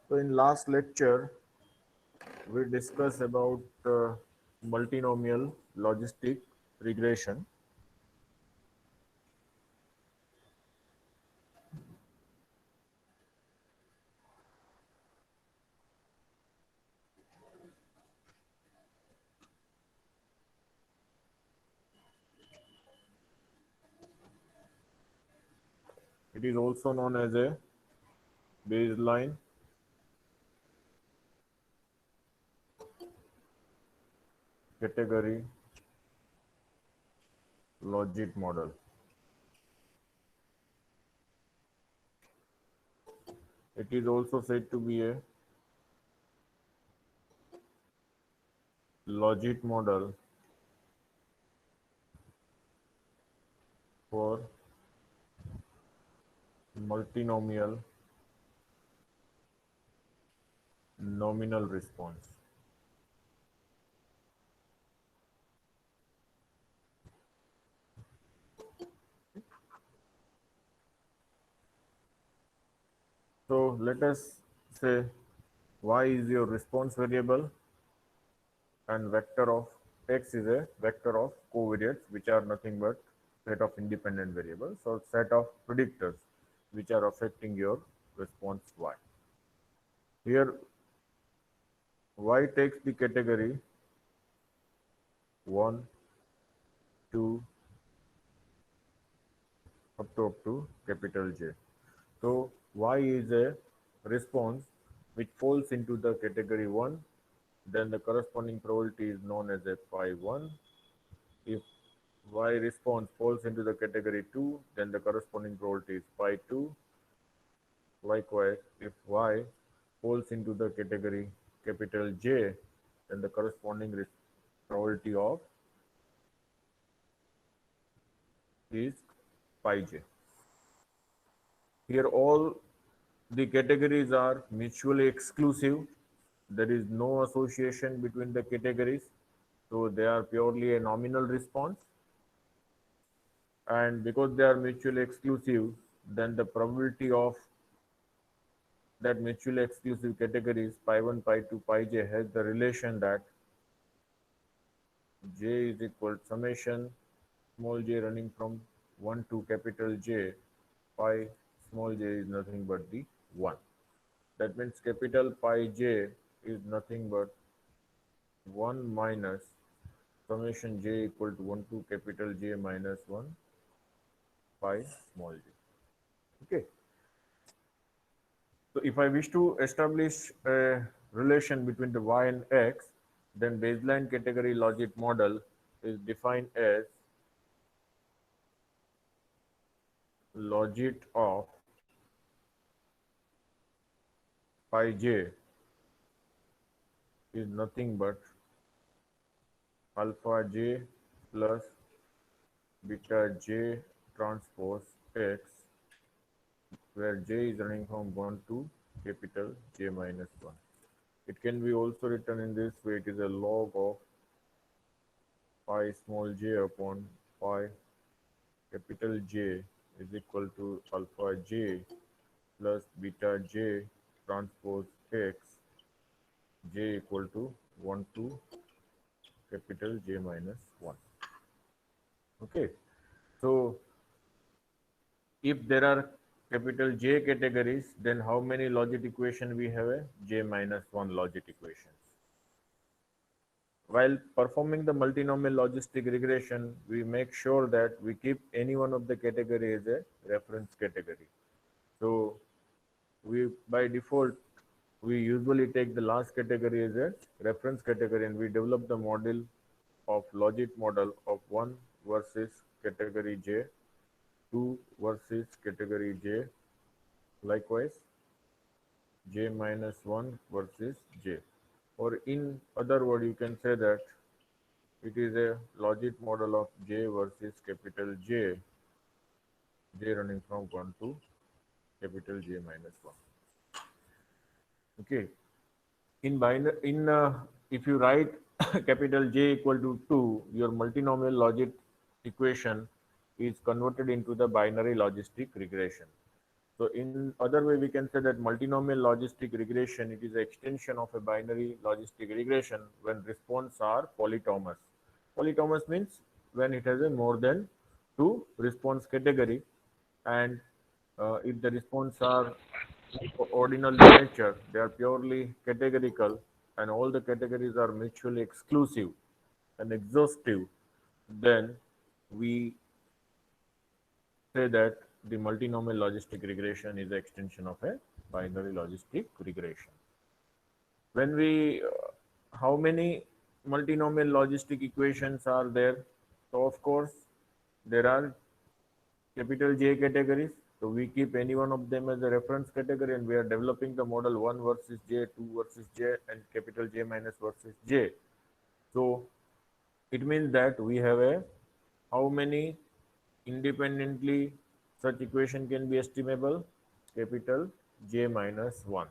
So in last lecture, we discussed about multinomial logistic regression. It is also known as a baseline category logit model. It is also said to be a logit model for multinomial nominal response. So let us say y is your response variable and vector of x is a vector of covariates, which are nothing but set of independent variables or set of predictors which are affecting your response y. Here y takes the category 1, 2 up to capital J. So y is a response which falls into the category 1, then the corresponding probability is known as a phi 1. If y response falls into the category 2, then the corresponding probability is phi 2. Likewise, if y falls into the category capital J, then the corresponding probability of is pi j. Here all the categories are mutually exclusive. There is no association between the categories. So they are purely a nominal response. And because they are mutually exclusive, then the probability of that mutually exclusive categories pi 1, pi 2, pi j has the relation that j is equal to summation small j running from 1 to capital J, pi small j is nothing but the 1. That means capital pi j is nothing but 1 minus summation j equal to 1 to capital J minus 1 pi small j. Okay. So if I wish to establish a relation between the y and x, then baseline category logit model is defined as logit of pi j is nothing but alpha j plus beta j transpose x, where j is running from 1 to capital J minus 1. It can be also written in this way. It is a log of pi small j upon pi capital J is equal to alpha j plus beta j transpose x, j equal to 1 to capital J minus 1. Okay. So if there are capital J categories, then how many logit equation we have? A J minus 1 logit equations. While performing the multinomial logistic regression, we make sure that we keep any one of the category as a reference category. So we by default we usually take the last category as a reference category, and we develop the model of logit model of 1 versus category J, 2 versus category J, likewise J minus 1 versus J. Or in other word, you can say that it is a logit model of J versus capital J, J running from 1 to capital J minus 1. Okay. In binary, if you write capital J equal to 2, your multinomial logit equation is converted into the binary logistic regression. So in other way, we can say that multinomial logistic regression, it is an extension of a binary logistic regression when response are polytomous. Polytomous means when it has a more than two response category, and if the response are ordinal in nature, they are purely categorical, and all the categories are mutually exclusive and exhaustive, then we say that the multinomial logistic regression is an extension of a binary logistic regression. When we, how many multinomial logistic equations are there? So of course, there are capital J categories. So we keep any one of them as a reference category, and we are developing the model 1 versus J, 2 versus J, and capital J minus versus J. So it means that we have a how many independently such equation can be estimable? Capital J minus 1.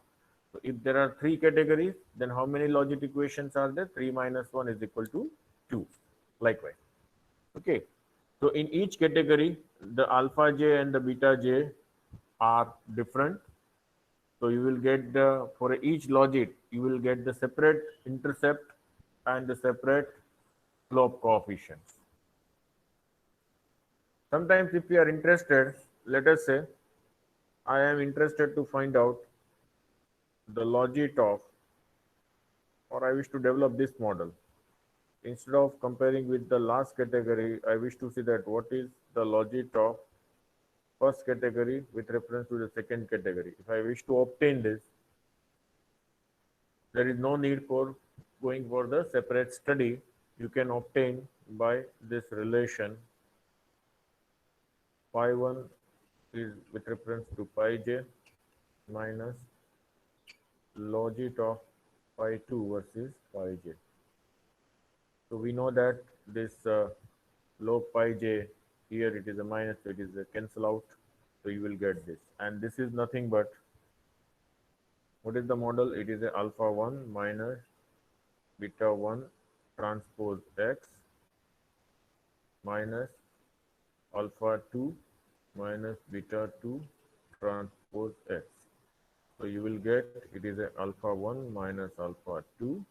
So if there are three categories, then how many logic equations are there? 3 minus 1 is equal to 2. Likewise. Okay. So in each category, the alpha j and the beta j are different. So you will get the, for each logit, you will get the separate intercept and the separate slope coefficients. Sometimes if you are interested, let us say I am interested to find out the logit of, or I wish to develop this model. Instead of comparing with the last category, I wish to see that what is the logit of first category with reference to the second category. If I wish to obtain this, there is no need for going for the separate study. You can obtain by this relation pi 1 is with reference to pi j minus logit of pi 2 versus pi j. So we know that this log pi j, here it is a minus, so it is a cancel out. So you will get this. And this is nothing but, what is the model? It is a alpha 1 minus beta 1 transpose x minus alpha 2 minus beta 2 transpose x. So you will get, it is a alpha 1 minus alpha 2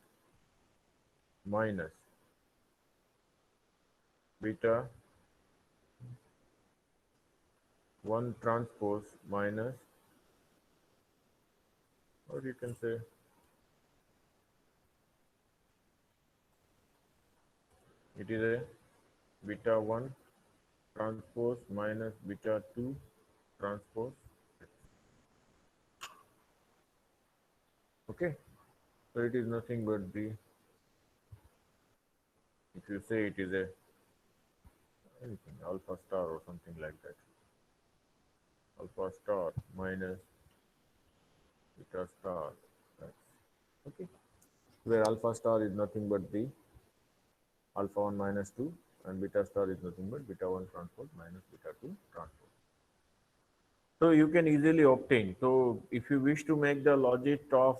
minus beta 1 transpose minus, or you can say it is a beta 1 transpose minus beta 2 transpose. Okay, so it is nothing but the, if you say it is a anything alpha star or something like that, alpha star minus beta star, okay, where alpha star is nothing but the alpha 1 minus 2 and beta star is nothing but beta 1 transpose minus beta 2 transpose. So you can easily obtain. So if you wish to make the logit of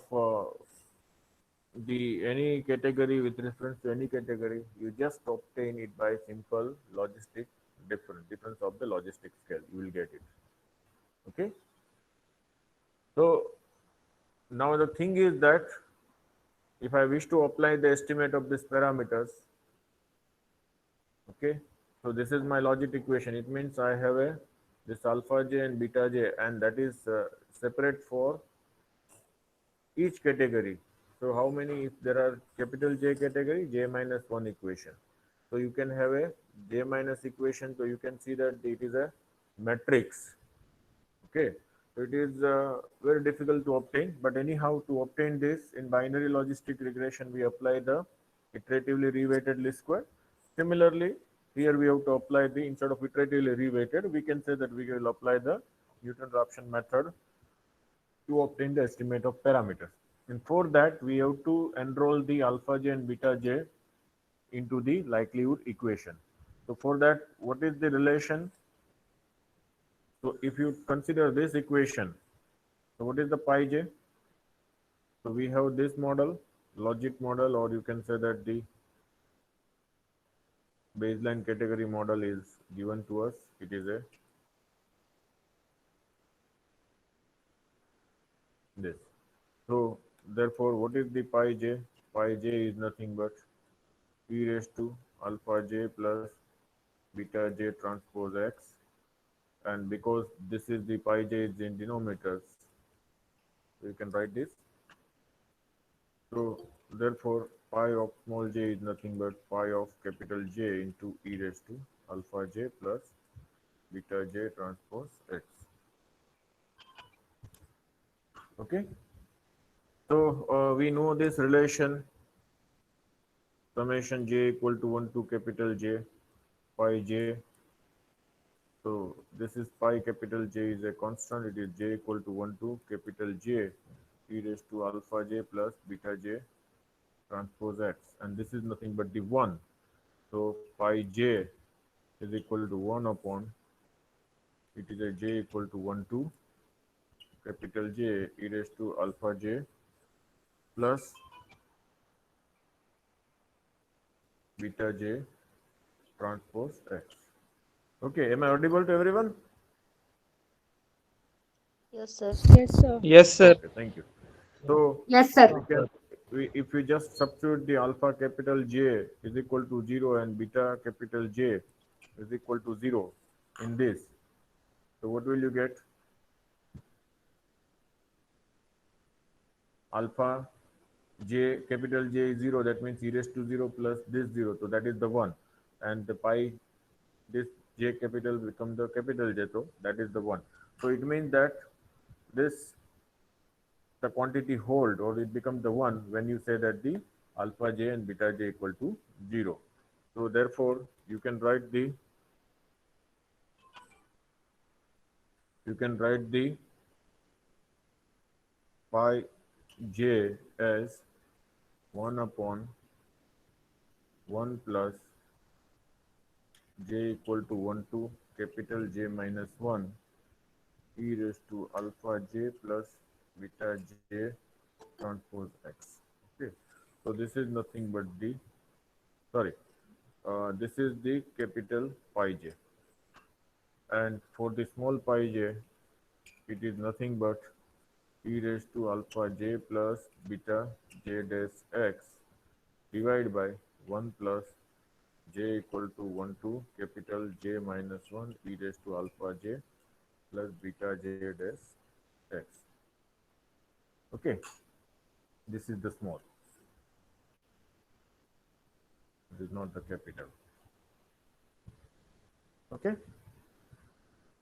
the any category with reference to any category, you just obtain it by simple logistic difference of the logistic scale. You will get it. Okay. So now the thing is that if I wish to apply the estimate of these parameters, okay, so this is my logit equation. It means I have a this alpha j and beta j, and that is separate for each category. So how many, if there are capital J category, J minus 1 equation. So you can have a J minus equation. So you can see that it is a matrix. Okay. So it is very difficult to obtain. But anyhow, to obtain this in binary logistic regression, we apply the iteratively reweighted least square. Similarly, here we have to apply the, instead of iteratively reweighted, we can say that we will apply the Newton-Raphson method to obtain the estimate of parameters. And for that, we have to enroll the alpha j and beta j into the likelihood equation. So for that, what is the relation? So if you consider this equation, so what is the pi j? So we have this model, logic model, or you can say that the baseline category model is given to us. It is a this. So therefore, what is the pi j? Pi j is nothing but e raised to alpha j plus beta j transpose x, and because this is the pi j is in denominators, so you can write this. So therefore, pi of small j is nothing but pi of capital J into e raised to alpha j plus beta j transpose x. Okay. So we know this relation summation j equal to 1 to capital J pi j. So this is pi capital J is a constant. It is j equal to 1 to capital J e raised to alpha j plus beta j transpose x, and this is nothing but the 1. So pi j is equal to 1 upon, it is a j equal to 1 to capital J e raised to alpha j plus beta j transpose x. Okay, am I audible to everyone? Yes, sir. Yes, sir. Yes, sir. Okay, thank you. So Yes, sir. we can, if we just substitute the alpha capital J is equal to 0 and beta capital J is equal to 0 in this, so what will you get? Alpha j capital J is 0, that means e raised to 0 plus this 0, so that is the 1, and the pi, this j capital become the capital J, so that is the 1. So it means that this, the quantity hold or it becomes the 1 when you say that the alpha j and beta j equal to 0. So therefore you can write the pi j as 1 upon 1 plus j equal to 1 to capital J minus 1 e raised to alpha j plus beta j transpose x. Okay, so this is nothing but the, sorry, this is the capital pi j, and for the small pi j it is nothing but e raised to alpha j plus beta j dash x divided by 1 plus j equal to 1 to capital J minus 1 e raised to alpha j plus beta j dash x. Okay, this is the small, this is not the capital. Okay,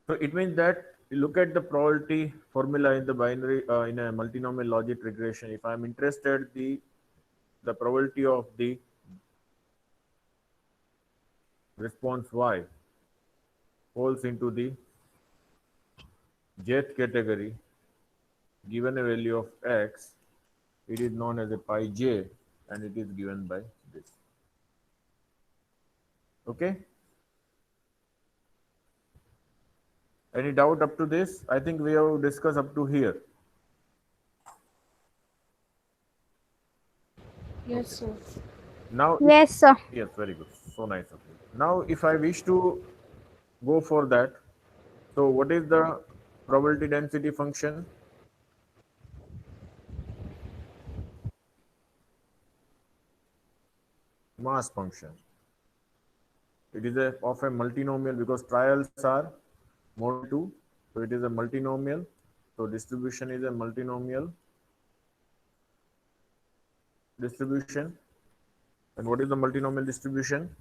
so it means that you look at the probability formula in the binary in a multinomial logic regression. If I am interested the probability of the response y falls into the jth category given a value of x, it is known as a pi j and it is given by this. Okay, any doubt up to this? I think we have discussed up to here. Yes, Okay, sir. now if, Yes, sir. yes, very good, so nice of you. Now if I wish to go for that, so what is the probability density function? Mass function. It is a of a multinomial because trials are more than 2, so it is a multinomial. So distribution is a multinomial distribution. And what is the multinomial distribution?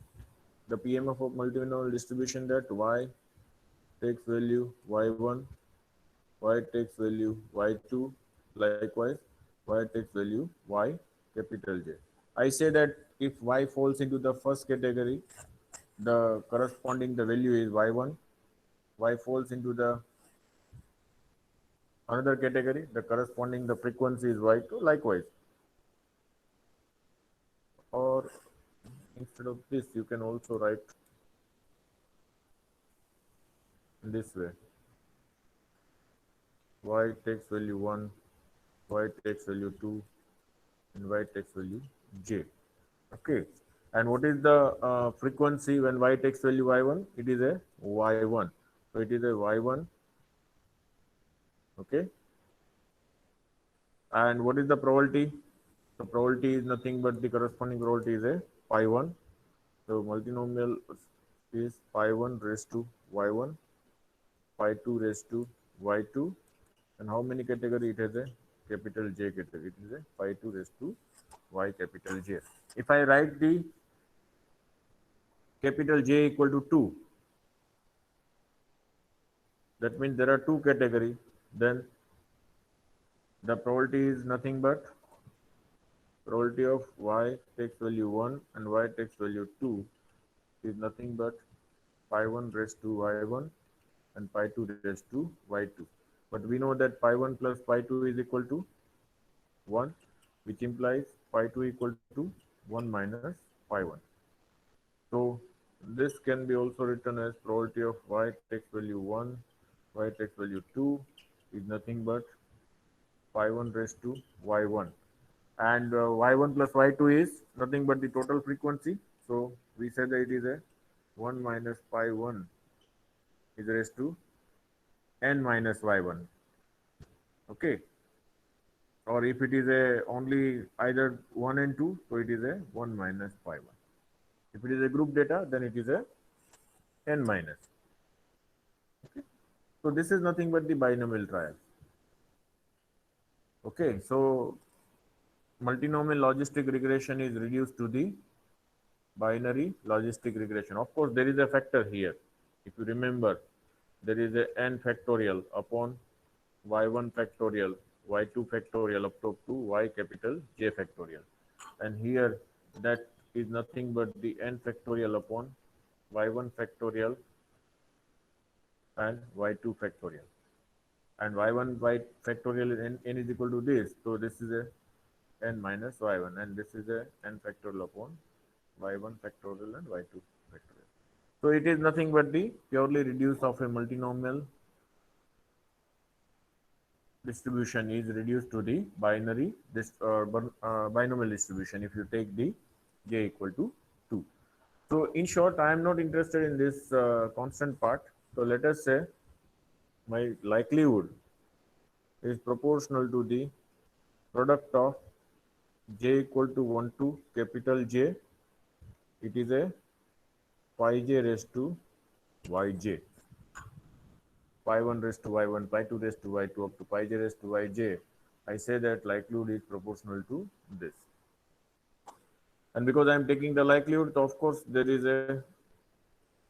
The PMF of multinomial distribution, that y takes value y1, y takes value y2, likewise y takes value y capital J. I say that if y falls into the first category, the corresponding the value is y1. Y falls into the another category, the corresponding the frequency is y2, likewise. Or instead of this you can also write in this way: y takes value 1, y takes value 2, and y takes value j. Okay, and what is the frequency when y takes value y1? It is a y1, so it is a y1. Okay, And what is the probability? The probability is nothing but the corresponding probability is a pi 1. So multinomial is pi 1 raised to y1, pi 2 raised to y2. And how many category it has? A capital J category. It is a pi 2 raised to y capital J. If I write the capital J equal to 2, that means there are two category. Then the probability is nothing but probability of y takes value 1 and y takes value 2 is nothing but pi 1 raised to y1 and pi 2 raised to y2. But we know that pi 1 plus pi 2 is equal to 1, which implies pi 2 equal to 1 minus pi 1. So this can be also written as probability of y takes value 1, y takes value 2 is nothing but pi 1 raised to y1. And y1 plus y2 is nothing but the total frequency. So we said that it is a 1 minus pi 1 is raised to n minus y1. Okay. Or if it is a only either 1 and 2, so it is a 1 minus pi 1. If it is a group data, then it is a n minus. Okay. So this is nothing but the binomial trial. Okay. So multinomial logistic regression is reduced to the binary logistic regression. Of course, there is a factor here. If you remember, there is a n factorial upon y1 factorial, y2 factorial up to y capital J factorial. And here that is nothing but the n factorial upon y1 factorial and y2 factorial. And y1 y factorial is n is equal to this. So this is a n minus y1 and this is a n factorial upon y1 factorial and y2 factorial. So it is nothing but the purely reduced of a multinomial distribution is reduced to the binary binomial distribution if you take the j equal to 2. So in short, I am not interested in this constant part. So let us say my likelihood is proportional to the product of j equal to 1 to capital J. It is a pi j raised to yj. Pi 1 raised to y1, pi 2 raised to y2 up to pi j raised to yj. I say that likelihood is proportional to this. And because I am taking the likelihood, of course, there is a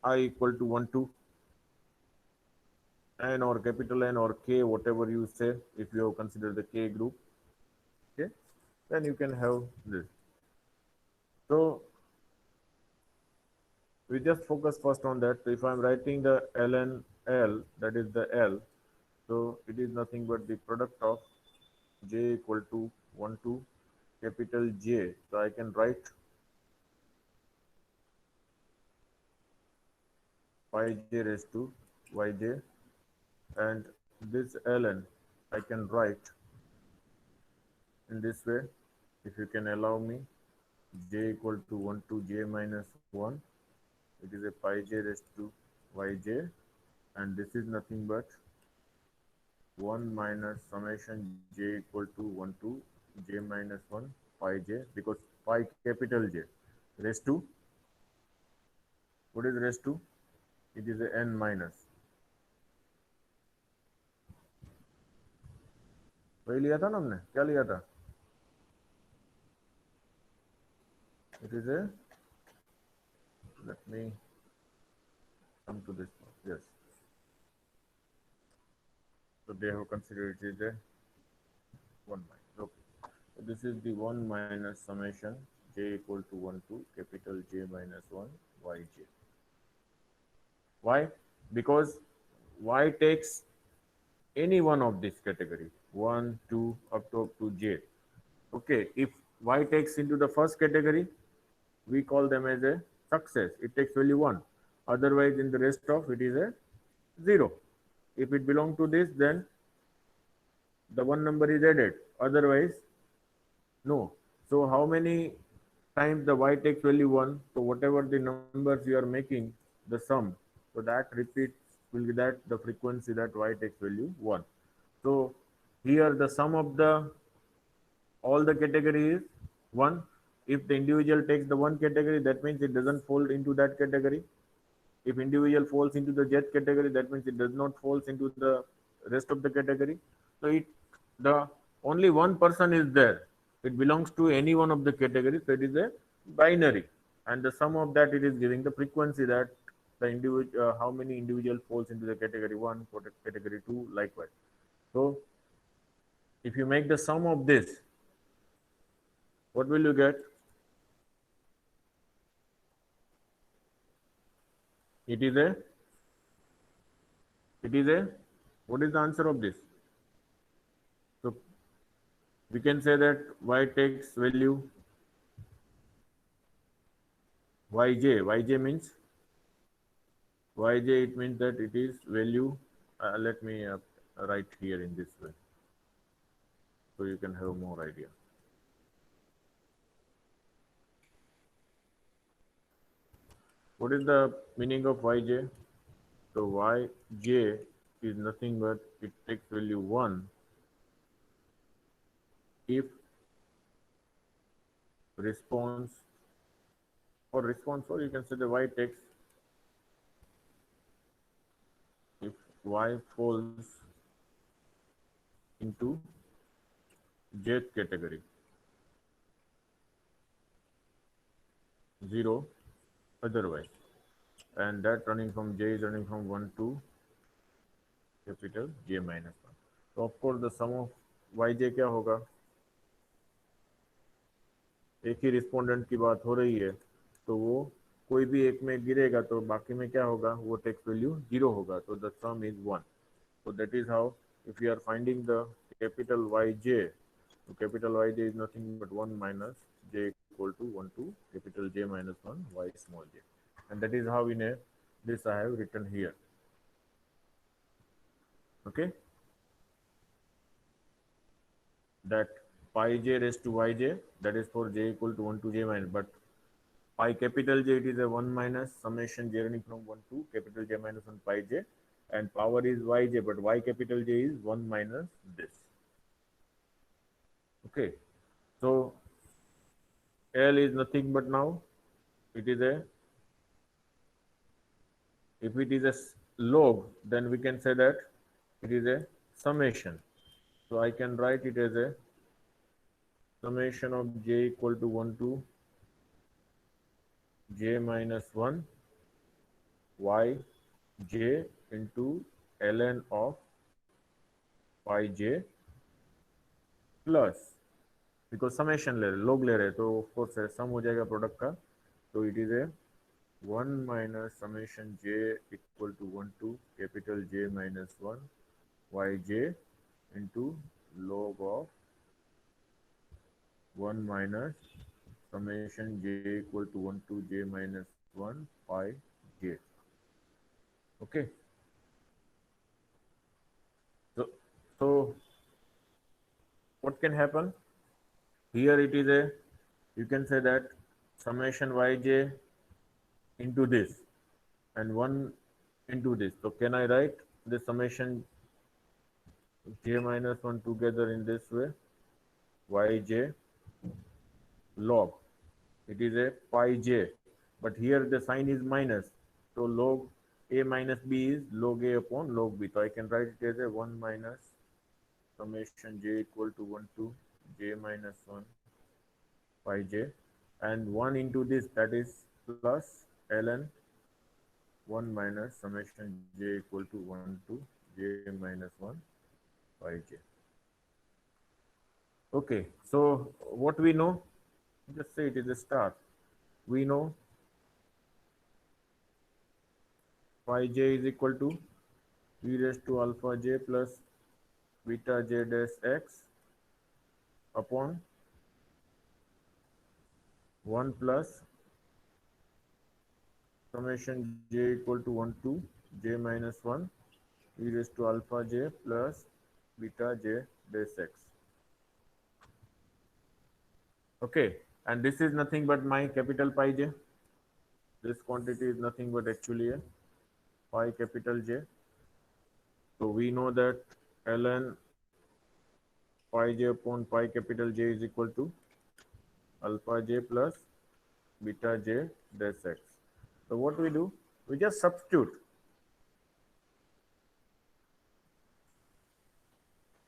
I equal to 1 to n or capital N or k, whatever you say, if you have considered the k group, okay, then you can have this. So we just focus first on that. So if I'm writing the ln L, that is the L, so it is nothing but the product of j equal to 1 to capital J. So I can write pi j raised to yj, and this ln I can write in this way, if you can allow me, j equal to 1 to j minus 1. It is a pi j raised to yj, and this is nothing but 1 minus summation j equal to 1 to j minus 1 pi j, because pi capital J raised to, what is raised to? It is a n minus. वही लिया था ना हमने, क्या लिया था? It is a, let me come to this one. Yes. So they have considered it is a 1 minus. Okay. So this is the 1 minus summation j equal to 1 to capital J minus 1 yj. Why? Because y takes any one of this category, 1, 2, up to j. Okay, if y takes into the first category, we call them as a success. It takes value 1. Otherwise, in the rest of it is a 0. If it belongs to this, then the one number is added. Otherwise, no. So how many times the y takes value 1? So whatever the numbers you are making, the sum, so that repeats will be that the frequency that y takes value 1. So here the sum of the all the category is 1. If the individual takes the one category, that means it doesn't fall into that category. If individual falls into the jet category, that means it does not falls into the rest of the category. So it the only one person is there. It belongs to any one of the categories. So it is a binary, and the sum of that it is giving the frequency that the individual how many individual falls into the category one, category two, likewise. So if you make the sum of this, what will you get? It is a it is a what is the answer of this? So we can say that y takes value yj means yj, it means that it is value let me write here in this way so you can have more idea. What is the meaning of yj? So yj is nothing but it takes value 1 if response or you can say the y takes if y falls into jth category 0 otherwise, and that running from j is running from 1 to capital J minus 1. तो of course the sum of Y J क्या होगा? एक ही respondent की बात हो रही है तो वो कोई भी एक में गिरेगा तो बाकी में क्या होगा? वो टेक्स्ट वैल्यू 0 होगा, तो the some is 1. So that is how if you are finding the capital Yj, so capital Yj is nothing but 1 minus j equal to 1 to capital J minus 1 y small j, and that is how in a this I have written here. Okay, that pi j raised to yj, that is for j equal to 1 to j minus, but pi capital J, it is a 1 minus summation j running from 1 to capital J minus 1 pi j, and power is yj, but y capital J is 1 minus this. Okay, so L is nothing but now it is a, if it is a log, then we can say that it is a summation. So I can write it as a summation of j equal to 1 to j minus 1 y j into ln of pi j plus, because summation ले रहे लोग ले रहे तो of course some हो जाएगा product का, तो it is a 1 minus summation j equal to 1 to capital J minus 1 Y J into log of 1 minus summation j equal to 1 to J minus 1 pi j. Okay, so what can happen here? It is a, you can say that summation yj into this and 1 into this. So can I write the summation j minus 1 together in this way? Yj log, it is a pi j, but here the sign is minus, so log a minus b is log a upon log b. So I can write it as a 1 minus summation j equal to 1 to J minus 1 pi j, and 1 into this, that is plus ln 1 minus summation j equal to 1 to J minus 1 pi j. Okay, so what we know, just say it is a star. We know pi j is equal to e raised to alpha j plus beta j dash x upon 1 plus summation j equal to 1 to J minus 1 e raised to alpha j plus beta j dash x. Okay, and this is nothing but my capital pi j. This quantity is nothing but actually a pi capital J. So we know that ln pi j upon pi capital J is equal to alpha j plus beta j dash x. So what we do? We just substitute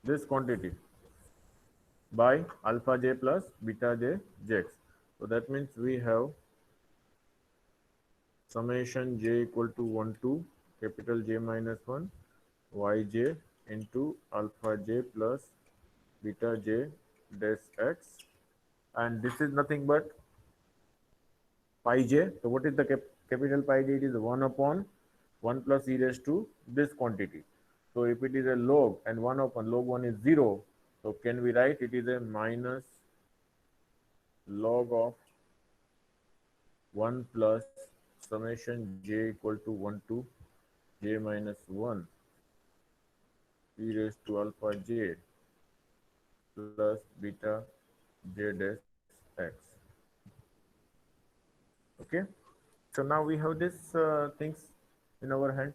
this quantity by alpha j plus beta j jx. So that means we have summation j equal to 1 to capital J minus 1 yj into alpha j plus beta j dash x, and this is nothing but pi j. So what is the capital pi j? It is 1 upon 1 plus e raised to this quantity. So if it is a log and 1 upon log 1 is 0, so can we write it is a minus log of 1 plus summation j equal to 1 to j minus 1 e raised to alpha j plus beta j dash x. Okay, so now we have this things in our hand.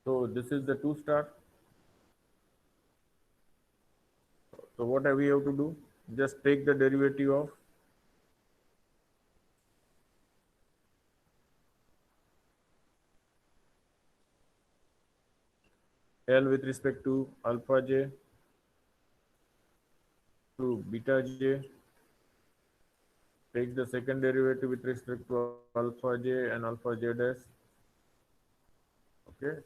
So this is the 2 star. So what have we have to do? Just take the derivative of L with respect to alpha j to beta j. Take the second derivative with respect to alpha j and alpha j dash. Okay.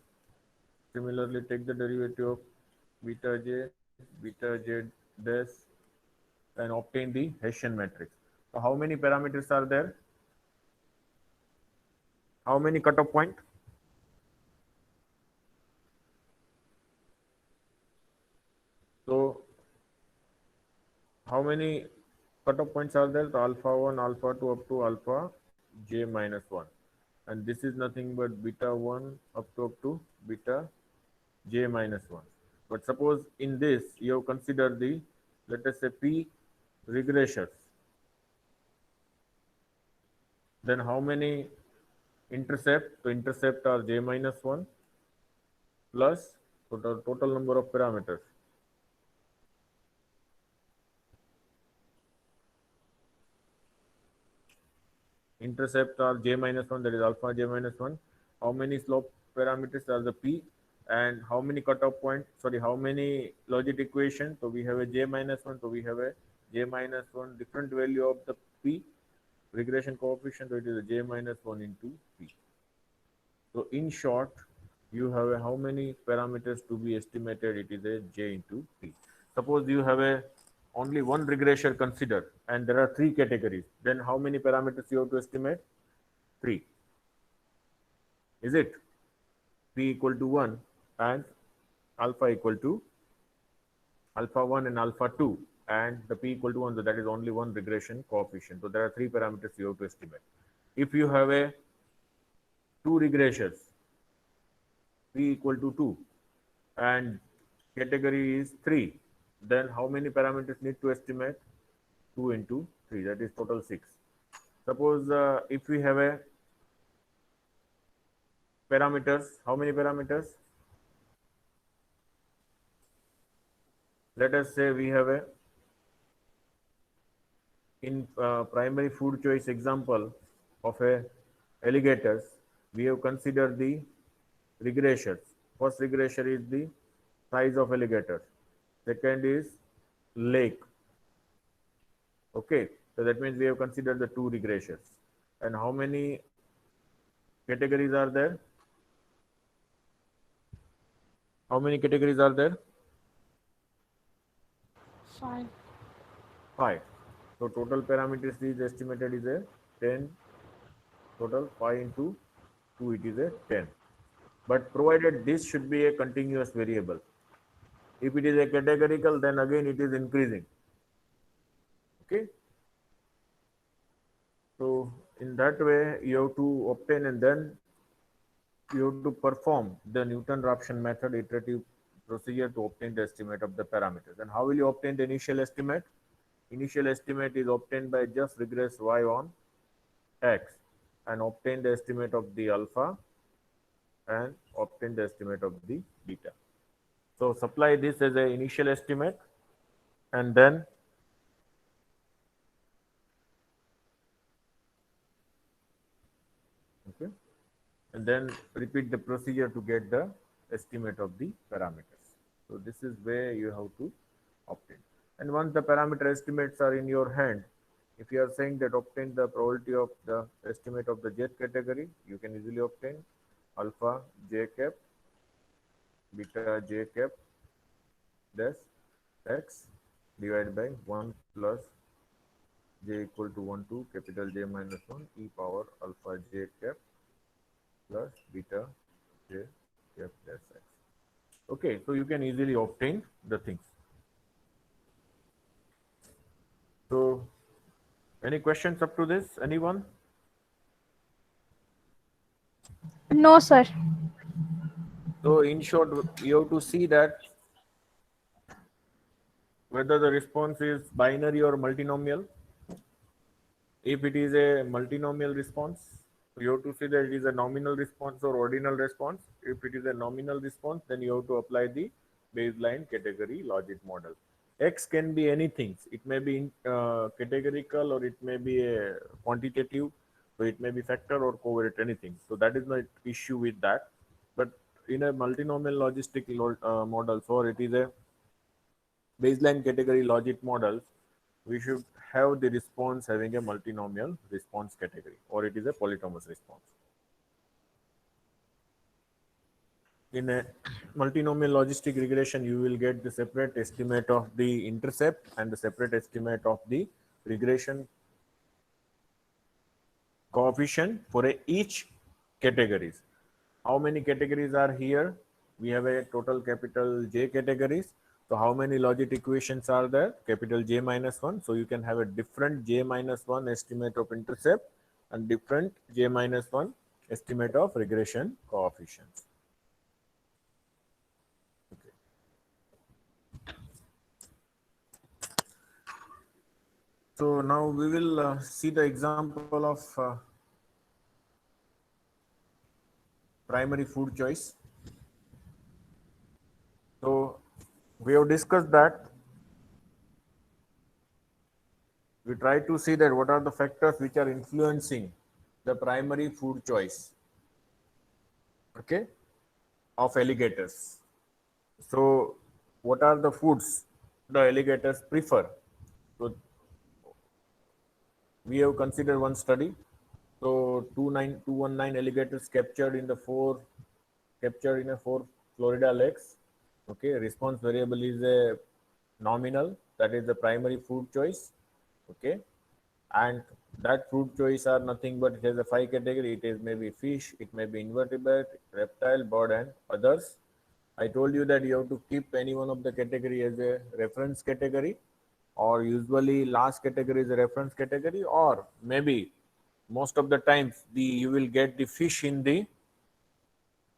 Similarly, take the derivative of beta j dash, and obtain the Hessian matrix. So how many parameters are there? How many cutoff point? So how many cutoff points are there? So alpha 1, alpha 2 up to alpha j minus 1. And this is nothing but beta 1 up to beta j minus 1. But suppose in this you have considered the, let us say, p regressors. Then how many intercept? So intercept are j minus 1 plus total number of parameters. Intercept are j minus 1, that is alpha j minus 1. How many slope parameters are the p, and how many cutoff point, sorry, how many logit equation? So we have a j minus 1, so we have a j minus 1 different value of the p regression coefficient, so it is a j minus 1 into p. So in short, you have a how many parameters to be estimated? It is a j into p. Suppose you have a only one regressor considered and there are 3 categories, then how many parameters you have to estimate? 3. Is it? P equal to 1 and alpha equal to alpha 1 and alpha 2, and the p equal to 1, so that is only one regression coefficient. So there are 3 parameters you have to estimate. If you have a 2 regressors, p equal to 2 and category is 3, then how many parameters need to estimate? 2 into 3, that is total 6. Suppose if we have a parameters, how many parameters? Let us say we have a, in primary food choice example of a alligators, we have considered the regressors. First regressor is the size of alligator. Second is lake. Okay, so that means we have considered the 2 regressors. And how many categories are there? How many categories are there? 5. 5. So total parameters is estimated is a 10. Total 5 into 2, it is a 10. But provided this should be a continuous variable. If it is a categorical, then again it is increasing. Okay. So in that way you have to obtain, and then you have to perform the Newton-Raphson method iterative procedure to obtain the estimate of the parameters. And how will you obtain the initial estimate? Initial estimate is obtained by just regress y on x and obtain the estimate of the alpha and obtain the estimate of the beta. So supply this as an initial estimate, and then okay, and then repeat the procedure to get the estimate of the parameters. So this is where you have to obtain. And once the parameter estimates are in your hand, if you are saying that obtain the probability of the estimate of the j category, you can easily obtain alpha j cap, beta j cap dash x divided by 1 plus j equal to 1 to capital J minus 1 e power alpha j cap plus beta j cap dash x. Okay, so you can easily obtain the things. So, any questions up to this? Anyone? No, sir. So, in short, you have to see that whether the response is binary or multinomial. If it is a multinomial response, you have to see that it is a nominal response or ordinal response. If it is a nominal response, then you have to apply the baseline category logic model. X can be anything. It may be categorical, or it may be a quantitative, so it may be factor or covariate, anything. So that is not issue with that. But in a multinomial logistic model, or it is a baseline category logic models, we should have the response having a multinomial response category, or it is a polytomous response. In a multinomial logistic regression, you will get the separate estimate of the intercept and the separate estimate of the regression coefficient for each categories. How many categories are here? We have a total capital J categories. So how many logic equations are there? Capital J minus 1. So you can have a different J minus 1 estimate of intercept and different J minus 1 estimate of regression coefficients. Okay. So now we will see the example of primary food choice. So we have discussed that. We try to see that what are the factors which are influencing the primary food choice, okay, of alligators. So what are the foods the alligators prefer? So we have considered one study. So 219 alligators captured in a four Florida lakes. Okay, response variable is a nominal, that is the primary food choice. Okay, and that food choice are nothing but it has a five category. It is maybe fish, it may be invertebrate, reptile, bird, and others. I told you that you have to keep any one of the category as a reference category, or usually last category is a reference category, or maybe most of the times you will get the fish in the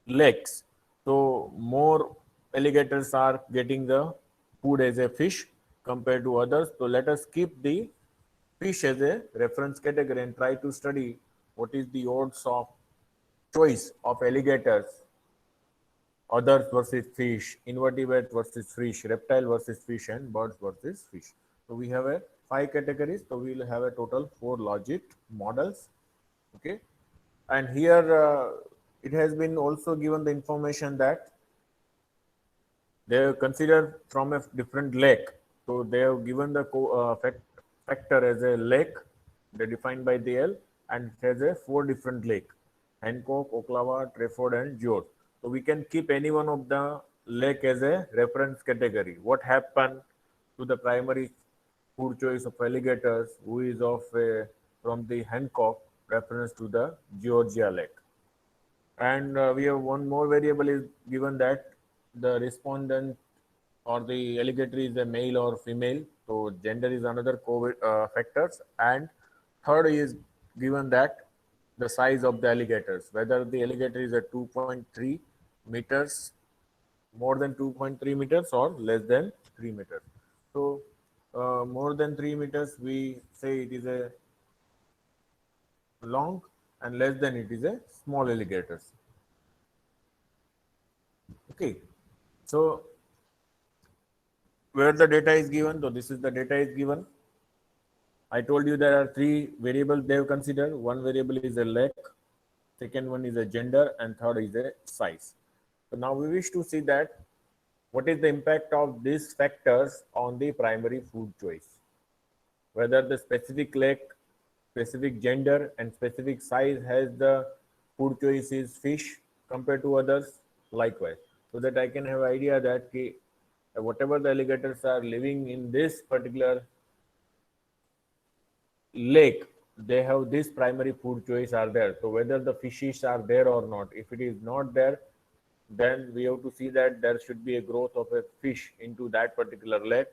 lakes. So more alligators are getting the food as a fish compared to others. So let us keep the fish as a reference category and try to study what is the odds of choice of alligators, others versus fish, invertebrate versus fish, reptile versus fish, and birds versus fish. So we have a five categories. So we will have a total four logic models. Okay, and here it has been also given the information that they have considered from a different lake. So they have given the factor as a lake, they defined by the L, and it has a four different lake: Hancock, Oklawa, Trafford, and George. So we can keep any one of the lake as a reference category. What happened to the primary food choice of alligators, who is of from the Hancock, reference to the Georgia lake. And we have one more variable is given that the respondent or the alligator is a male or female. So gender is another factors. And third is given that the size of the alligators, whether the alligator is a 2.3 meters, more than 2.3 meters, or less than 3 meters. So more than 3 meters, we say it is a long, and less than it is a small alligators. Okay, so where the data is given. So this is the data is given. I told you there are three variables they have considered. One variable is a lake, second one is a gender, and third is a size. So now we wish to see that what is the impact of these factors on the primary food choice. Whether the specific lake, specific gender, and specific size has the food choice is fish compared to others, likewise. So that I can have idea that whatever the alligators are living in this particular lake, they have this primary food choice are there. So whether the fishes are there or not, if it is not there, then we have to see that there should be a growth of a fish into that particular lake.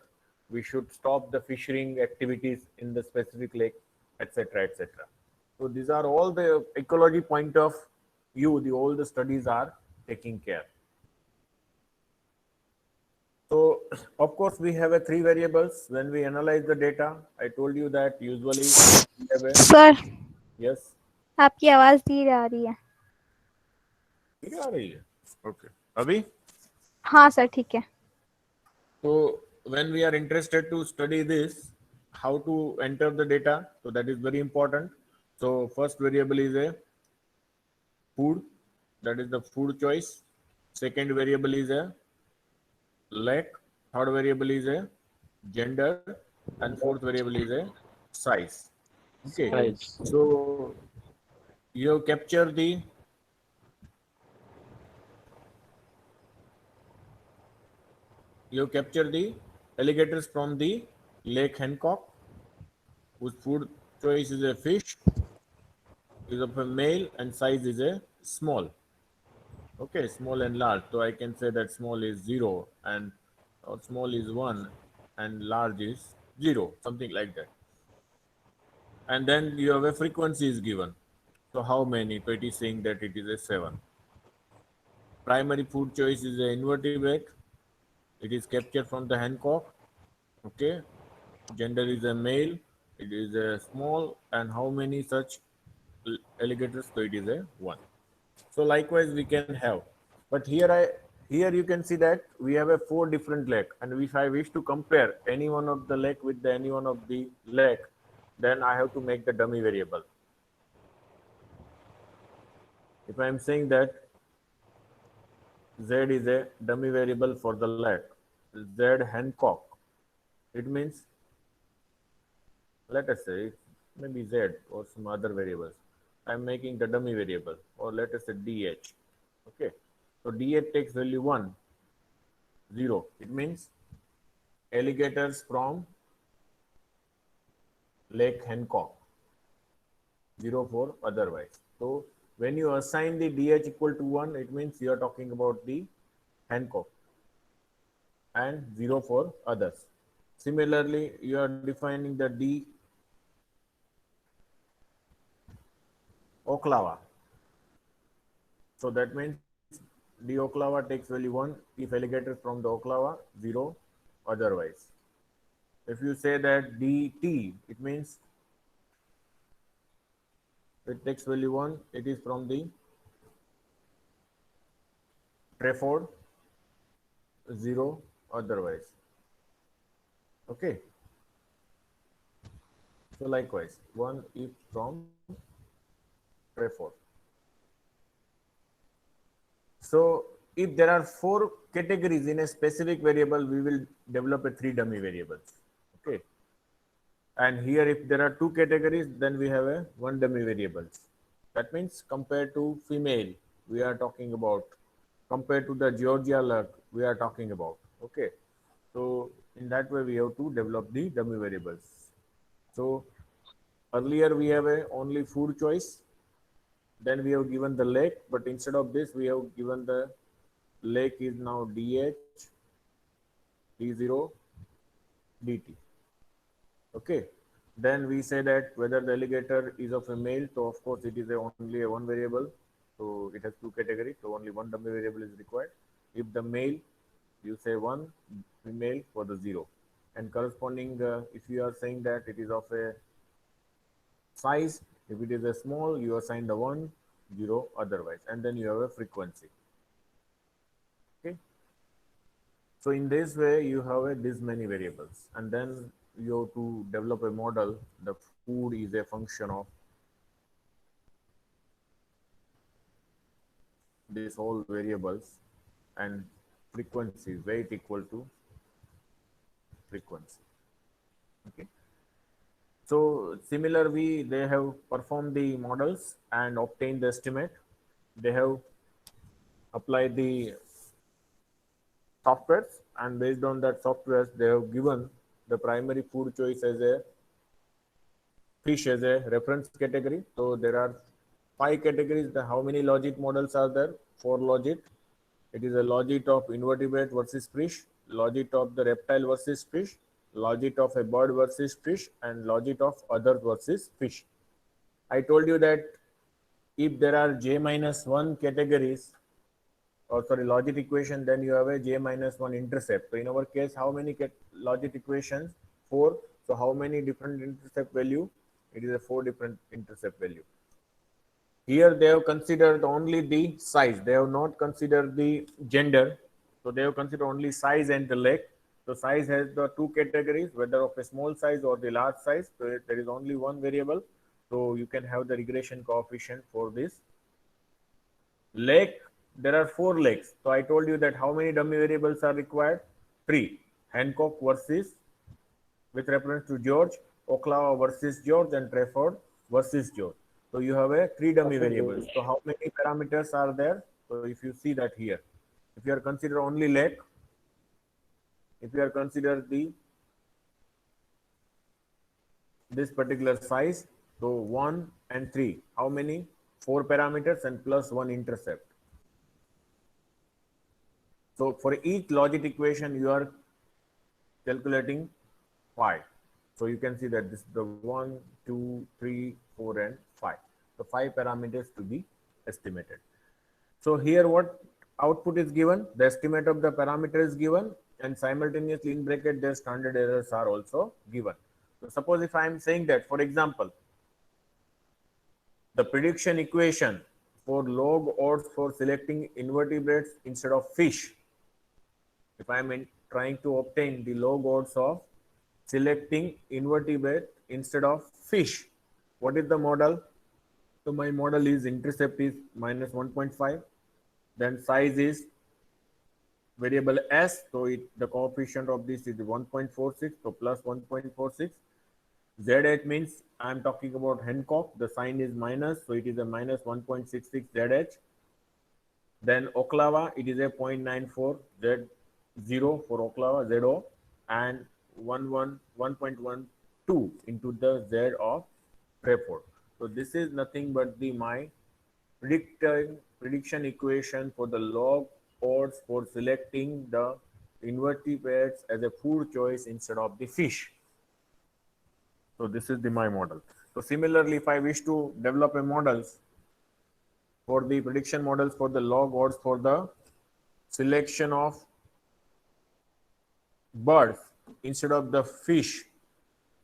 We should stop the fishing activities in the specific lake, etc., etc. So these are all the ecology point of view. All the studies are taking care. So, of course, we have a three variables when we analyze the data. I told you that usually we have a sir yes. आपकी आवाज धीरे आ रही है. धीरे आ रही है. Okay. अभी हाँ सर ठीक है. so when we are interested to study this, how to enter the data, so that is very important. So first variable is a food, that is the food choice. Second variable is a lake. Third variable is a gender, and fourth variable is a size. Okay, Size. so you have captured the alligators from the Lake Hancock, whose food choice is a fish, is of a male, and size is a small. Okay, small and large. So I can say that small is 0 and or small is 1 and large is 0, something like that. And then you have a frequency is given. So how many? So it is saying that it is a 7. Primary food choice is an invertebrate. It is captured from the Hancock. Okay. Gender is a male. It is a small. And how many such alligators? So it is a 1. So likewise we can have. But here you can see that we have a 4 different lake. And if I wish to compare any one of the lake with any one of the lake, then I have to make the dummy variable. If I am saying that Z is a dummy variable for the lake, Z Hancock, it means, let us say, maybe Z or some other variables. I am making the dummy variable, or let us say DH. Okay, so DH takes value 1, 0. It means alligators from Lake Hancock, 0 for otherwise. So when you assign the DH equal to 1, it means you are talking about the Hancock, and 0 for others. Similarly, you are defining the D Oklawa. So that means D Oklawa takes value 1 if alligators from the Oklawa, 0 otherwise. If you say that DT, it means it takes value 1, it is from the Trafford, 0 otherwise. Okay. So likewise, 1 if from Trafford. So if there are 4 categories in a specific variable, we will develop a 3 dummy variables. Okay. And here if there are 2 categories, then we have a 1 dummy variables. That means compared to female, we are talking about, compared to the Georgia luck, we are talking about. Okay. So in that way, we have to develop the dummy variables. So earlier we have a only food choice. Then we have given the lake, but instead of this, we have given the lake is now DH, D0, DT. Okay. Then we say that whether the alligator is of a male, so of course it is only a 1 variable. So it has 2 categories. So only 1 dummy variable is required. If the male, you say 1, female for the 0. And corresponding, if you are saying that it is of a size, if it is a small, you assign the 1, 0 otherwise. And then you have a frequency. Okay. So in this way, you have this many variables, and then you have to develop a model. The food is a function of these whole variables, and frequency, weight equal to frequency. Okay. So similarly, they have performed the models and obtained the estimate. They have applied the softwares, and based on that softwares, they have given the primary food choice as a fish as a reference category. So there are five categories. How many logit models are there? Four logit. It is a logit of invertebrate versus fish, logit of the reptile versus fish, logit of a bird versus fish, and logit of other versus fish. I told you that if there are j minus 1 categories, or sorry, logit equation, then you have a j minus 1 intercept. So in our case, how many logit equations? 4. So how many different intercept value? It is a 4 different intercept value. Here they have considered only the size. They have not considered the gender. So they have considered only size and the leg. So size has the two categories, whether of a small size or the large size. So there is only one variable. So you can have the regression coefficient for this. Leg, there are 4 legs. So I told you that how many dummy variables are required? 3. Hancock versus, with reference to George, Oklahoma versus George, and Trafford versus George. So you have a 3 dummy variables. So how many parameters are there? So if you see that here, if you are consider only leg, if you are consider the this particular size, so 1 and 3, how many? 4 parameters and plus 1 intercept. So for each logit equation, you are calculating 5. So you can see that this is the 1, 2, 3, 4, and 5. So 5 parameters to be estimated. So here what output is given, the estimate of the parameter is given, and simultaneously in bracket their standard errors are also given. So suppose if I am saying that, for example, the prediction equation for log odds for selecting invertebrates instead of fish, if I am trying to obtain the log odds of selecting invertebrate instead of fish, what is the model? So my model is intercept is minus 1.5, then size is variable s, so the coefficient of this is 1.46, so plus 1.46. ZH means I am talking about Hancock, the sign is minus, so it is a minus 1.66 ZH. Then Oklahoma, it is a 0.94 Z0 for Oklahoma, ZO, and 1.12 into the Z of Trafford. So this is nothing but the my prediction equation for the log odds for selecting the invertebrates as a food choice instead of the fish. So this is the my model. So similarly, if I wish to develop a models for the prediction models for the log odds for the selection of birds instead of the fish,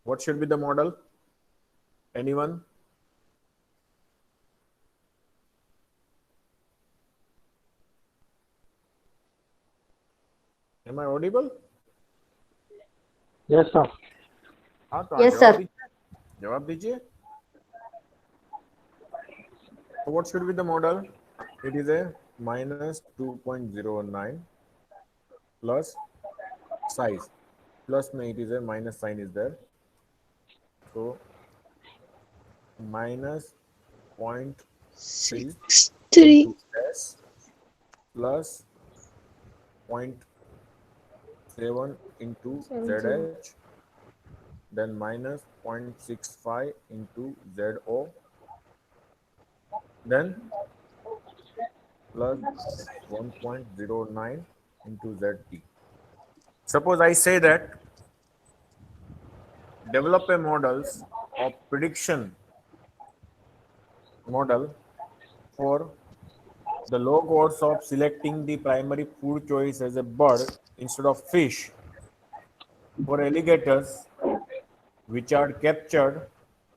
what should be the model? Anyone? Am I audible? Yes, sir. हाँ तो Yes, जवाब sir. दीजिए, जवाब दीजिए. So what should be the model? It is a minus 2.09 plus size. Plus में it is a minus sign is there. So minus 0.3 into s plus 0.7 into ZH, then minus 0.65 into ZO, then plus 1.09 into ZT. Suppose I say that develop a models of prediction model for the log odds of selecting the primary food choice as a bird instead of fish for alligators which are captured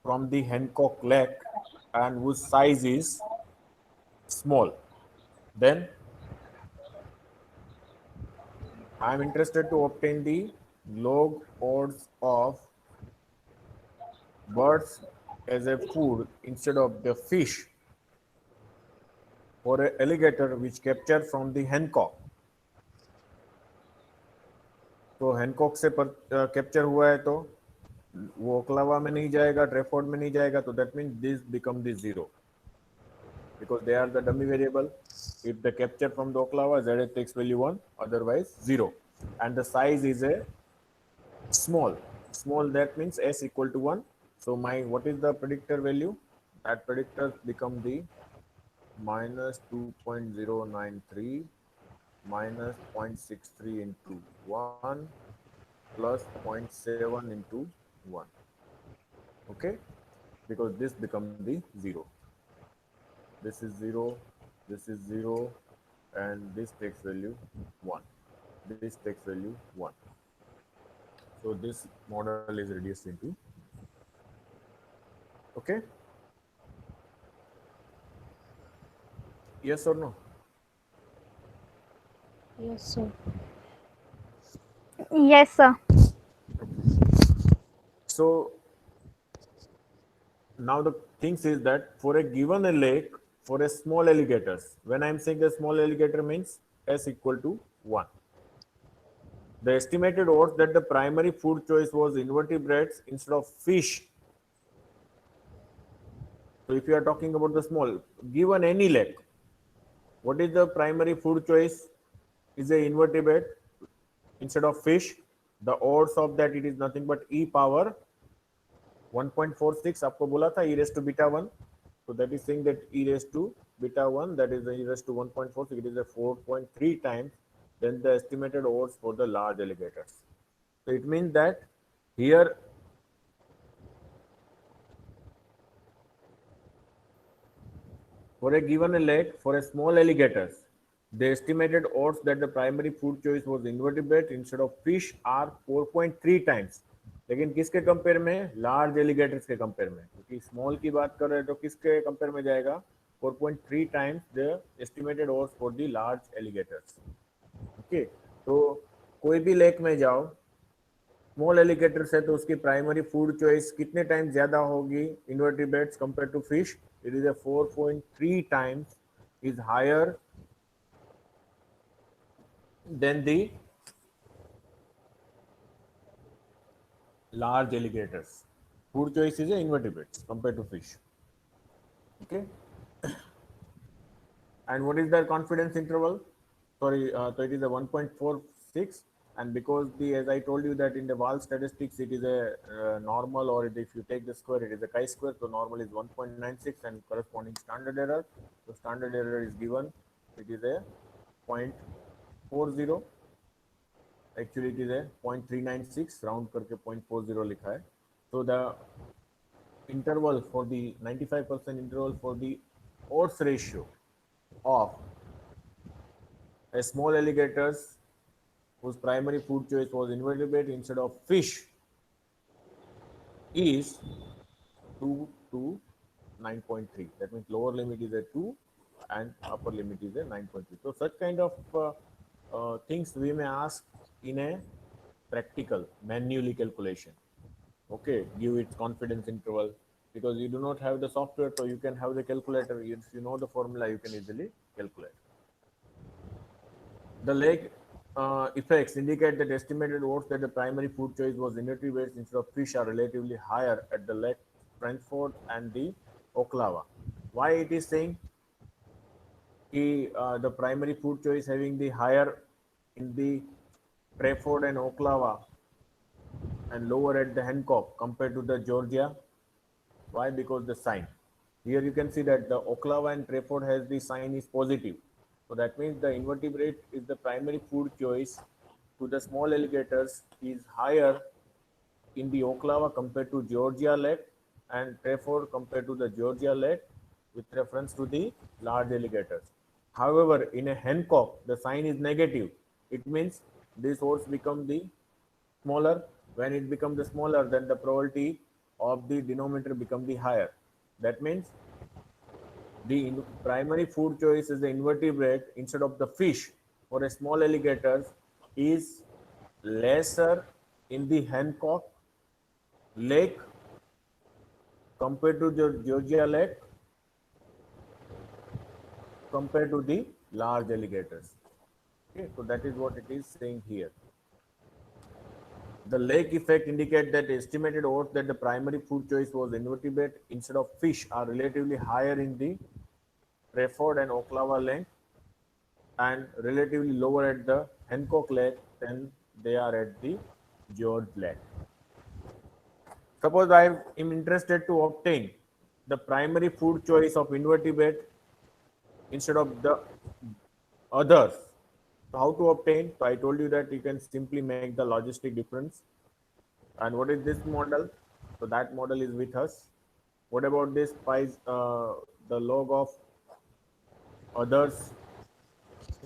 from the Hancock Lake and whose size is small. Then I am interested to obtain the log odds of birds as a food instead of the fish or a alligator which captured from the Hancock. तो Hancock से capture हुआ है तो वो ओक्लावा में नहीं जाएगा, Trafford में नहीं जाएगा, तो that means this become the zero because they are the dummy variable. If the capture from the Oklahoma, Z takes value 1, otherwise 0. And the size is a small. Small, that means S equal to 1. So my, what is the predictor value? That predictor become the minus 2.093 minus 0.63 into 1 plus 0.7 into 1. Okay? Because this become the 0. This is 0, this is 0, and this takes value 1. This takes value 1. So this model is reduced into, okay? Yes or no? Yes, sir. Yes, sir. So now the things is that for a given a lake, for a small alligators, when I'm saying a small alligator means S equal to 1. The estimated odds that the primary food choice was invertebrates instead of fish. So if you are talking about the small, given any lake, what is the primary food choice? Is a invertebrate instead of fish. The odds of that it is nothing but e power 1.46. आपको बोला था e raised to beta 1. So that is saying that e raised to beta 1, that is e raised to 1.46. It is a 4.3 times than the estimated odds for the large alligators. So it means that here for a given lake, for a small alligators, the estimated odds that the primary food choice was invertebrate instead of fish are 4.3 times. लेकिन किसके compare में? Large alligators के compare में, क्योंकि small की बात कर रहे हैं तो किसके कंपेयर में जाएगा? 4.3 times the estimated odds for the large alligators. Okay, तो कोई भी लेक में जाओ, स्मॉल एलिगेटर्स है तो उसकी प्राइमरी फूड चॉइस कितने टाइम ज्यादा होगी invertebrates compare to fish? It is a 4.3 times is higher than the large alligators. Food choice is a invertebrates compared to fish. Okay. And what is their confidence interval? Sorry, so it is a 1.46, and because the, as I told you that in the Wahl statistics it is a normal, or if you take the square it is a chi-square, so normal is 1.96 and corresponding standard error. So standard error is given, it is a 0.40. Actually it is a 0.396, round करके 0.40 लिखा है. So the interval for the 95% interval for the odds ratio of a small alligators whose primary food choice was invertebrate instead of fish is 2 to 9.3. That means lower limit is a 2 and upper limit is a 9.3. So such kind of things we may ask in a practical manually calculation. Okay, give it confidence interval, because you do not have the software, so you can have the calculator. If you know the formula, you can easily calculate. The lake effects indicate that estimated odds that the primary food choice was invertebrates instead of fish are relatively higher at the Lake Brantford and the Oklahoma. Why it is saying the primary food choice having the higher in the Brantford and Oklahoma and lower at the Hancock compared to the Georgia? Why? Because the sign. Here you can see that the Oklahoma and Brantford has the sign is positive. So that means the invertebrate is the primary food choice to the small alligators is higher in the Oklahoma compared to Georgia Lake and Brantford compared to the Georgia Lake with reference to the large alligators. However, in a Hancock, the sign is negative. It means these odds become the smaller. When it becomes the smaller, then the probability of the denominator become the higher. That means the primary food choice is the invertebrate instead of the fish for a small alligators is lesser in the Hancock Lake compared to the Georgia Lake compared to the large alligators. Okay, so that is what it is saying here. The lake effect indicates that estimated odds that the primary food choice was invertebrate instead of fish are relatively higher in the Crawford and Ocklawaha Lake and relatively lower at the Hancock Lake than they are at the George Lake. Suppose I am interested to obtain the primary food choice of invertebrate instead of the others. So how to obtain? So I told you that you can simply make the logistic difference. And what is this model? So that model is with us. What about this pi, the log of others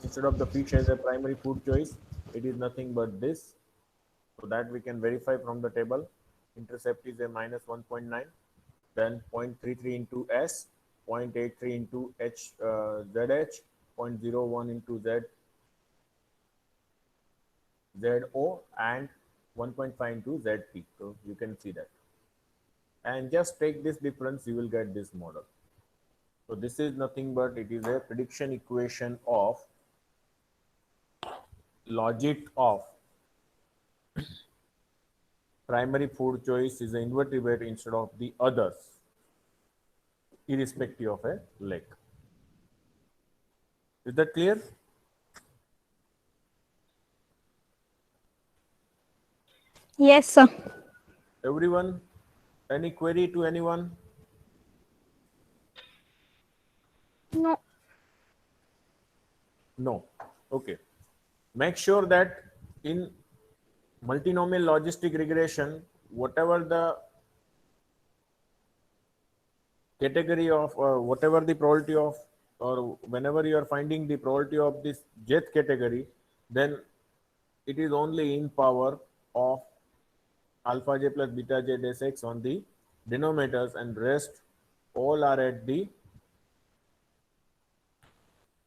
instead of the fish as a primary food choice? It is nothing but this. So that we can verify from the table. Intercept is a minus 1.9, then 0.33 into S, 0.83 into ZH, 0.01 into ZO, and 1.5 into ZP. So you can see that. And just take this difference, you will get this model. So this is nothing but it is a prediction equation of logit of primary food choice is the invertebrate instead of the others, irrespective of a lake. Is that clear? Yes, sir. Everyone? Any query to anyone? No. No. Okay. Make sure that in multinomial logistic regression, whatever the category of whatever the probability of, or whenever you are finding the probability of this jth category, then it is only in power of alpha j plus beta j dash x on the denominators, and rest all are at the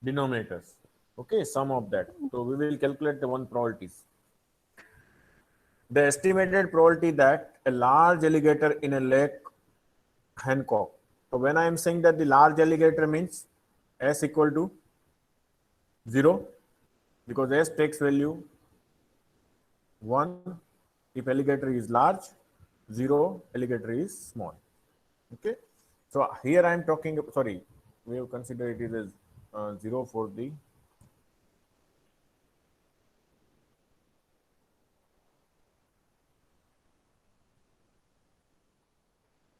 denominators. Okay, sum of that. So we will calculate the one probabilities. The estimated probability that a large alligator in a lake Hancock. So when I am saying that the large alligator means S equal to 0, because S takes value 1 if alligator is large, 0 alligator is small. Okay. So here I am talking, sorry, we have considered it is as 0 for the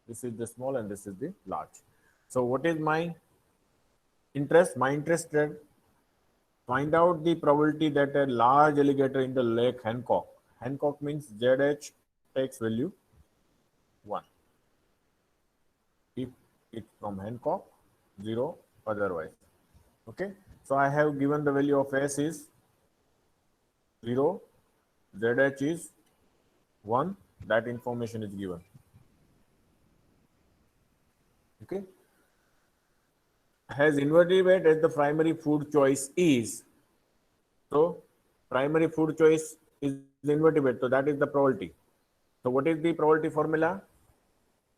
this is the small and this is the large. So what is my interest? My interest is find out the probability that a large alligator in the lake Hancock. Hancock means ZH takes value 1. If it's from Hancock, 0 otherwise. Okay. So I have given the value of S is 0, ZH is 1. That information is given. Okay. Has invertebrate as the primary food choice is. So primary food choice is invertebrate. So that is the probability. So what is the probability formula?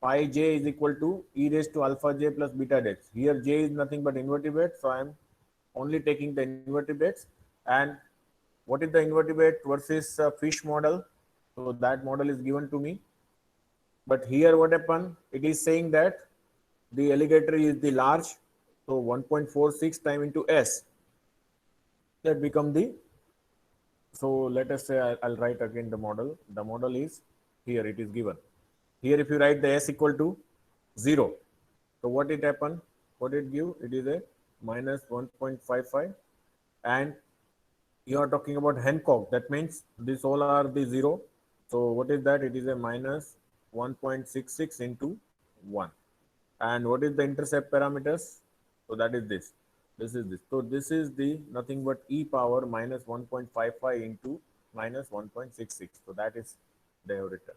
Pi j is equal to e raised to alpha j plus beta j. Here j is nothing but invertebrate. So I am only taking the invertebrates. And what is the invertebrate versus fish model? So that model is given to me. But here what happened? It is saying that the alligator is the large. So 1.46 time into S. That become the, so let us say I'll write again the model. The model is here, it is given. Here if you write the S equal to 0. So what it happen? What it give? It is a minus 1.55. And you are talking about Hancock. That means these all are the 0. So what is that? It is a minus 1.66 into 1. And what is the intercept parameters? So that is this. This is this. So this is the nothing but e power minus 1.55 into minus 1.66. So that is they have written.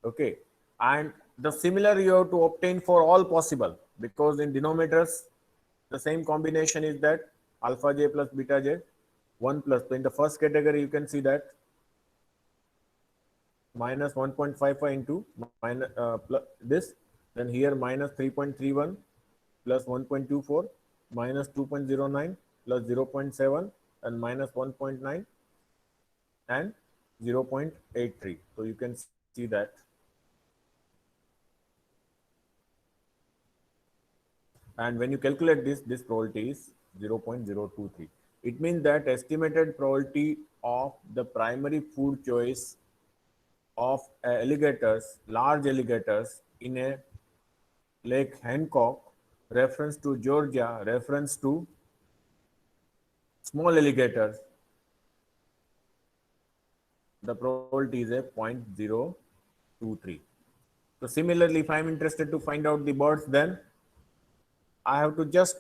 Okay. And the similar you have to obtain for all possible, because in denominators, the same combination is that alpha j plus beta j. 1 plus. So in the first category, you can see that minus 1.55 into minus plus this, then here minus 3.31 plus 1.24 minus 2.09 plus 0.7 and minus 1.9 and 0.83. So you can see that and when you calculate this probability is 0.023. It means that estimated probability of the primary food choice of alligators, large alligators in a Lake Hancock, reference to Georgia, reference to small alligators, the probability is a 0.023. So similarly, if I am interested to find out the birds, then I have to just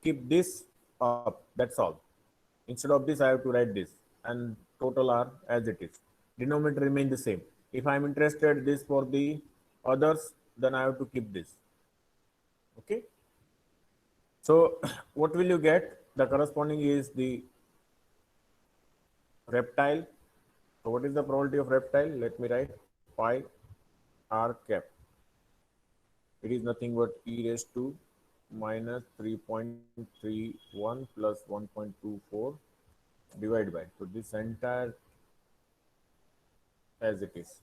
keep this up. That's all. Instead of this, I have to write this, and total are as it is. Denominator remain the same. If I am interested this for the others, then I have to keep this. Okay. So what will you get? The corresponding is the reptile. So what is the probability of reptile? Let me write pi r cap. It is nothing but e raised to minus 3.31 plus 1.24 divided by. So this entire as it is.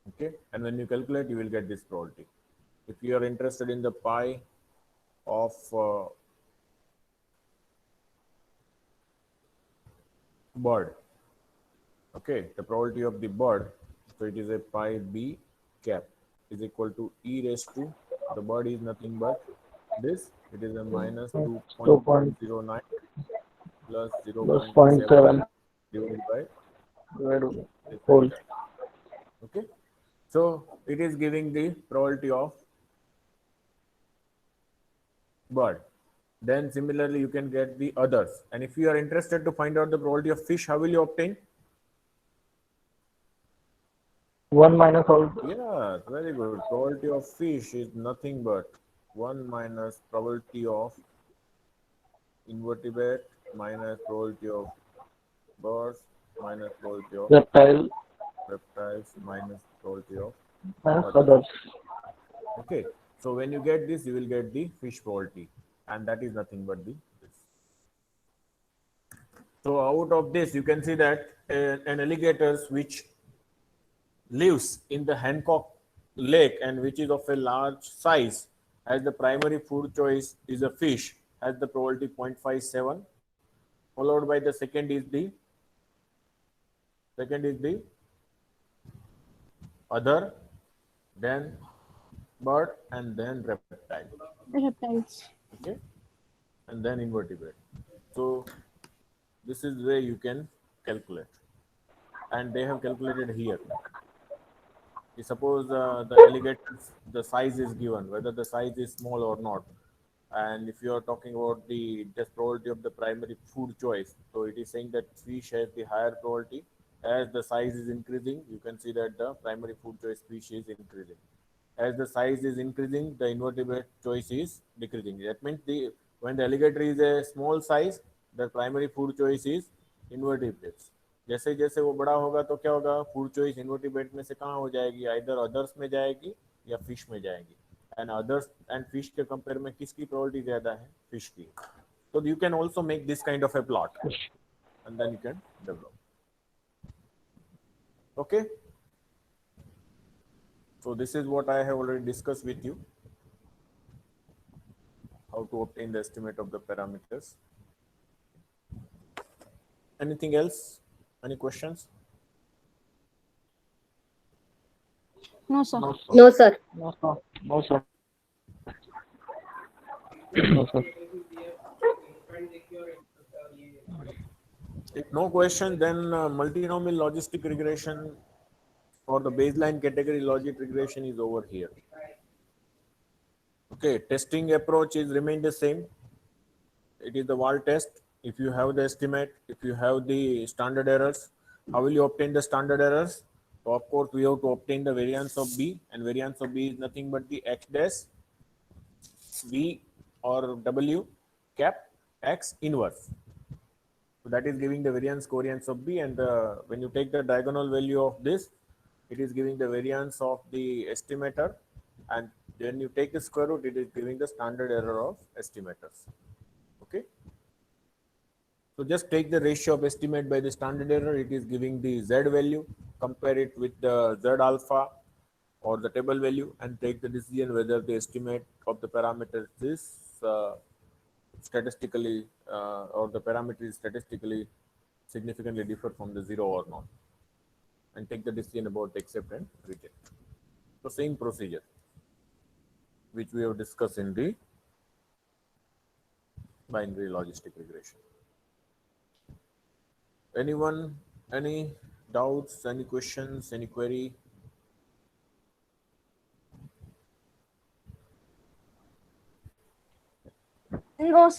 Okay, and when you calculate, you will get this probability. If you are interested in the pi of bird, okay, the probability of the bird, so it is a pi b cap is equal to e raised to, the bird is nothing but this, it is a minus 2.09 plus plus 0.7 0.7 divided by this whole. entire. Okay, so it is giving the probability of bird. Then similarly, you can get the others. And if you are interested to find out the probability of fish, how will you obtain? 1 minus all. Yeah, very good. Probability of fish is nothing but 1 minus probability of invertebrate minus probability of birds minus probability of reptiles minus probability of others. Okay, so when you get this, you will get the fish probability, and that is nothing but the this. So out of this, you can see that an alligator which lives in the Hancock Lake and which is of a large size, as the primary food choice is a fish, has the probability 0.57, followed by the second is the other, then bird, and then reptile. Reptiles. Okay, and then invertebrate. So this is where you can calculate, and they have calculated here. Suppose the alligators, the size is given, whether the size is small or not. And if you are talking about the test probability of the primary food choice, so it is saying that fish has the higher probability. As the size is increasing, you can see that the primary food choice fish is increasing. As the size is increasing, the invertebrate choice is decreasing. That means when the alligator is a small size, the primary food choice is invertebrates. जैसे जैसे वो बड़ा होगा तो क्या होगा, food choice invertebrate में से कहाँ हो जाएगी, आइदर अदर्स में जाएगी या फिश में जाएगी. एंड अदर्स एंड फिश के कंपेयर में किसकी प्रोबेबिलिटी ज्यादा है, फिश की. So you can also make this kind of a plot and then you can develop. Okay, so this is what I have already discussed with you, how to obtain the estimate of the parameters. Anything else? Any questions? No, sir. No, sir. No, sir. No, sir. No, sir. If no question, then multinomial logistic regression or the baseline category logic regression is over here. Okay, testing approach is remain the same. It is the wall test. If you have the estimate, if you have the standard errors, how will you obtain the standard errors? So of course, we have to obtain the variance of B, and variance of B is nothing but the X dash V or W cap X inverse. So that is giving the variance covariance of B, and when you take the diagonal value of this, it is giving the variance of the estimator, and then you take the square root, it is giving the standard error of estimators. Okay. So just take the ratio of estimate by the standard error, it is giving the Z value, compare it with the Z alpha or the table value, and take the decision whether the estimate of the parameter is statistically or the parameter is statistically significantly differ from the zero or not, and take the decision about accept and reject. So same procedure which we have discussed in the binary logistic regression. Anyone, any doubts, any questions, any query? No, sir.